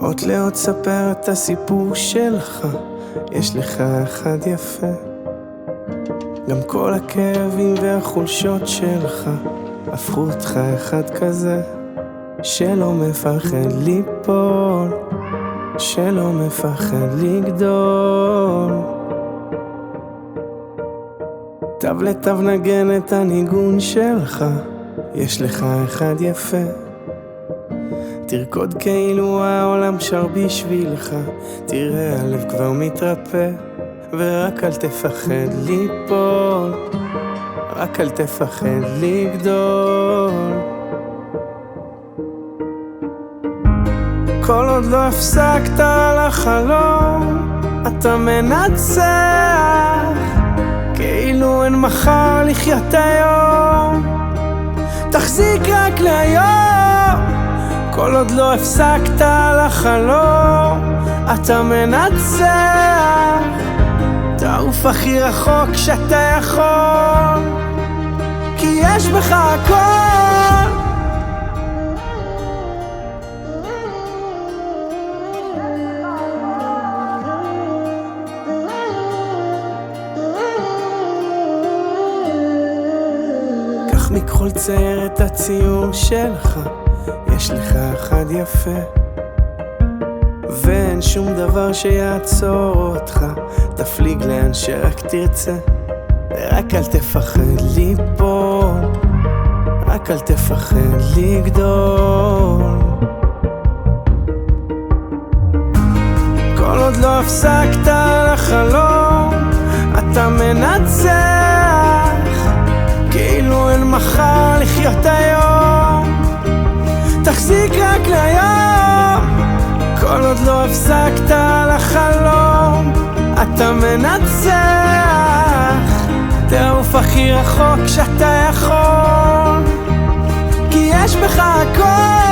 עוד לאט ספר את הסיפור שלך, יש לך אחד יפה. גם כל הכאבים והחולשות שלך הפכו אותך אחד כזה, שלא מפחד ליפול, שלא מפחד לגדול. תו לתו נגן את הניגון שלך, יש לך אחד יפה. תרקוד כאילו העולם שר בשבילך, תראה הלב כבר מתרפא. ורק אל תפחד ליפול, רק אל תפחד לגדול. כל עוד לא הפסקת לחלום, אתה מנצח, כאילו אין מחר לחיות היום. תחזיק רק להיום, כל עוד לא הפסקת לחלום, אתה מנצח. תעוף הכי רחוק שאתה יכול, כי יש בך הכל. קח מכחול צייר את הציור שלך, יש לך אחד יפה. ואין שום דבר שיעצור אותך, תפליג לאן שרק תרצה. ורק אל תפחד ליפול, רק אל תפחד לגדול. כל עוד לא הפסקת לחלום, אתה מנצח, כאילו אין מחר לחיות היום. תחזיק רק להיום, כל עוד לא הפסקת לחלום, אתה מנצח. תעוף הכי רחוק שאתה יכול, כי יש בך הכל.